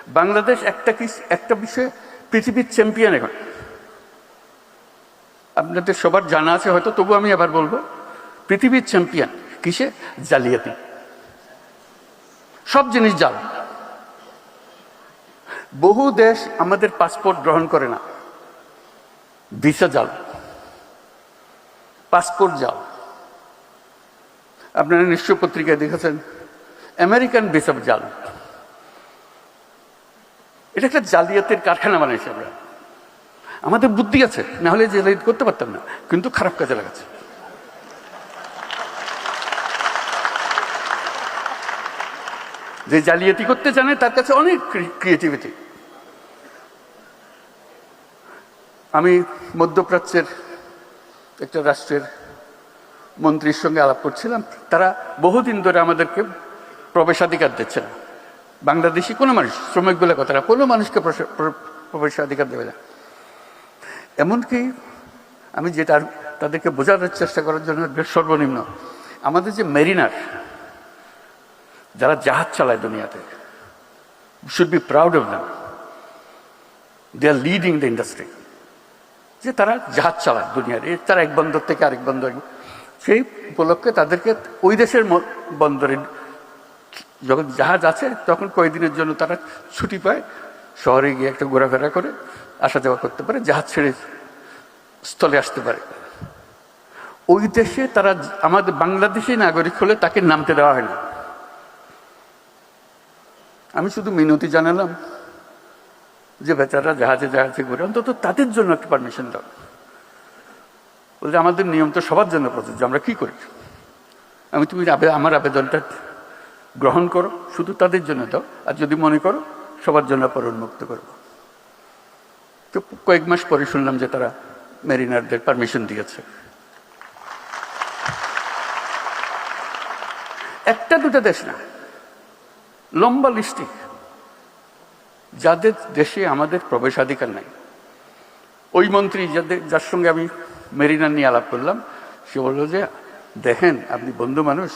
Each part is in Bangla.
বাংলাদেশ একটা বিষয়ে পৃথিবীর চ্যাম্পিয়ন এখন। আপনাদের সবার জানা আছে হয়তো, তবু আমি আবার বলবো, পৃথিবীর চ্যাম্পিয়ন কিসে? জালিয়াতি। সব জিনিস জাল। বহু দেশ আমাদের পাসপোর্ট গ্রহণ করে না, ভিসা জাল, পাসপোর্ট জাল। আপনারা নিশ্চয় পত্রিকায় দেখেছেন আমেরিকান ভিসা জাল। এটা একটা জালিয়াতের কারখানা বানাইছে আমরা। আমাদের বুদ্ধি আছে, না হলে জালিয়াতি করতে পারতাম না, কিন্তু খারাপ কাজে লাগাচ্ছে। যে জালিয়াতি করতে জানে তার কাছে অনেক ক্রিয়েটিভিটি। আমি মধ্যপ্রাচ্যের একটা রাষ্ট্রের মন্ত্রীর সঙ্গে আলাপ করছিলাম। তারা বহুদিন ধরে আমাদেরকে প্রবেশাধিকার দিচ্ছে না। বাংলাদেশি কোনো মানুষ, শ্রমিক বলে কথা না, কোনো মানুষকে প্রবেশাধিকার দেবে না। এমনকি আমি যেটা তাদেরকে বোঝানোর চেষ্টা করার জন্য সর্বনিম্ন, আমাদের যে মেরিনার, যারা জাহাজ চালায় দুনিয়াতে, should be proud of them, they are leading the industry. যে তারা জাহাজ চালায় দুনিয়ার, তারা এক বন্দর থেকে আরেক বন্দর, সেই উপলক্ষে তাদেরকে ওই দেশের বন্দরে যখন জাহাজ আছে তখন কয়েকদিনের জন্য তারা ছুটি পায়, শহরে গিয়ে একটা ঘোরাফেরা করে আসা যাওয়া করতে পারে, জাহাজ ছেড়ে স্থলে আসতে পারে। ওই দেশে তারা আমাদের বাংলাদেশি নাগরিক হলে তাকে নামতে দেওয়া হয় না। আমি শুধু মিনতি জানালাম যে বেচারা জাহাজে জাহাজে ঘুরে, অন্তত তাদের জন্য একটা পারমিশন দাও। বলছে আমাদের নিয়ম তো সবার জন্য প্রযোজ্য, আমরা কি করি? তুমি আমার আবেদনটা গ্রহণ করো, শুধু তাদের জন্য দাও, আর যদি মনে করো সবার জন্য পর উন্মুক্ত করবো। তো কয়েক মাস পরে শুনলাম যে তারা মেরিনারদের পারমিশন দিয়েছে। একটা দুটা দেশ না, লম্বা লিস্টি যাদের দেশে আমাদের প্রবেশাধিকার নাই। ওই মন্ত্রী যার সঙ্গে আমি মেরিনার নিয়ে আলাপ করলাম, সে বলল যে দেখেন আপনি বন্ধু মানুষ,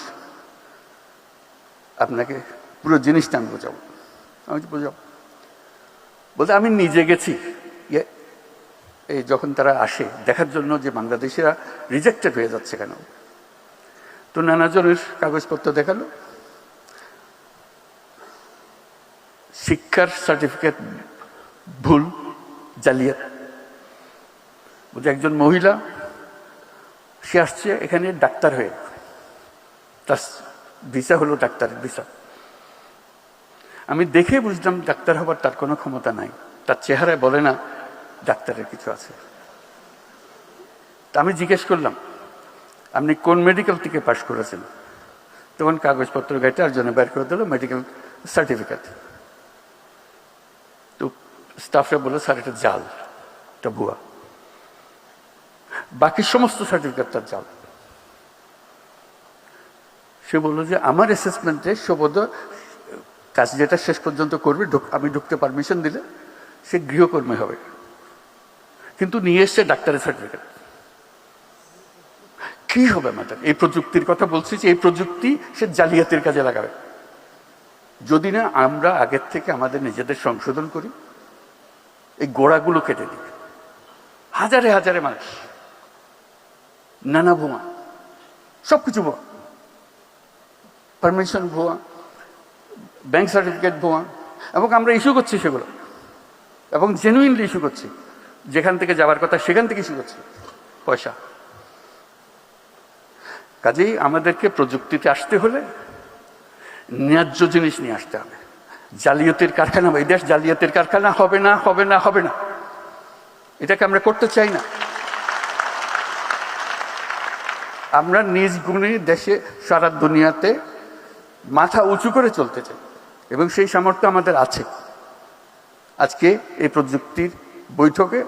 আপনাকে পুরো জিনিসটা আমি বোঝাবো। আমি বোঝাবো বলতে আমি নিজে গেছি, এই যখন তারা আসে দেখার জন্য যে বাংলাদেশিরা রিজেক্টেড হয়ে যাচ্ছে কেন, তো নানাজনের কাগজপত্র দেখালো, শিক্ষার সার্টিফিকেট ভুল, জালিয়াত। বলছে একজন মহিলা, সে আসছে এখানে ডাক্তার হয়ে, তার ভিসা হলো ডাক্তারের ভিসা। আমি দেখে বুঝলাম ডাক্তার হবার তার কোনো ক্ষমতা নাই, তার চেহারায় বলে না ডাক্তারের কিছু আছে। তা আমি জিজ্ঞেস করলাম আপনি কোন মেডিকেল থেকে পাশ করেছেন? তখন কাগজপত্র গাইতে আর জন্য বের করে দিল মেডিকেল সার্টিফিকেট। তো স্টাফরা বলল স্যার এটা জাল, এটা ভুয়া, বাকি সমস্ত সার্টিফিকেট তার জাল। সে বললো যে আমার অ্যাসেসমেন্টে সবদ কাজ যেটা শেষ পর্যন্ত করবে, আমি ঢুকতে পারমিশন দিলে সে গৃহকর্মী হবে, কিন্তু নিয়ে এসছে ডাক্তারের সার্টিফিকেট। কি হবে আমাদের? এই প্রযুক্তির কথা বলছি যে এই প্রযুক্তি সে জালিয়াতির কাজে লাগাবে। যদি না আমরা আগের থেকে আমাদের নিজেদের সংশোধন করি, এই গোড়াগুলো কেটে দিই। হাজারে হাজারে মানুষ, নানা ভুয়া, সবকিছু ভুয়া, পারমিশন ভুয়া, ব্যাংক সার্টিফিকেট ভুয়া, এবং আমরা ইস্যু করছি সেগুলো, এবং জেনুইনলি ইস্যু করছি। যেখান থেকে যাওয়ার কথা সেখান থেকে ইস্যু করছি পয়সা। কাজেই আমাদেরকে প্রযুক্তিতে আসতে হলে ন্যায্য জিনিস নিয়ে আসতে হবে। জালিয়াতির কারখানা, এই দেশ জালিয়াতির কারখানা হবে না, হবে না, হবে না। এটাকে আমরা করতে চাই না। আমরা নিজ গুণে দেশে সারা দুনিয়াতে মাথা উঁচু করে চলতে চাই, এবং সেই সামর্থ্য আমাদের আছে। আজকে এই প্রযুক্তির বৈঠকে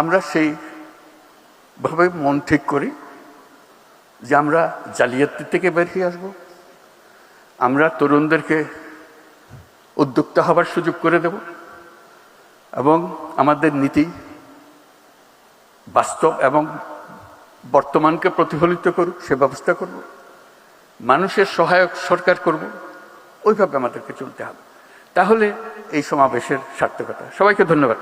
আমরা সেইভাবে মন ঠিক করি যে আমরা জালিয়াতি থেকে বেরিয়ে আসব। আমরা তরুণদেরকে উদ্যোক্তা হবার সুযোগ করে দেব, এবং আমাদের নীতি বাস্তব এবং বর্তমানকে প্রতিফলিত করুক সে ব্যবস্থা করব। মানুষের সহায়ক সরকার করব, ওইভাবে আমাদেরকে চলতে হবে। তাহলে এই সমাবেশের সার্থকতা। সবাইকে ধন্যবাদ।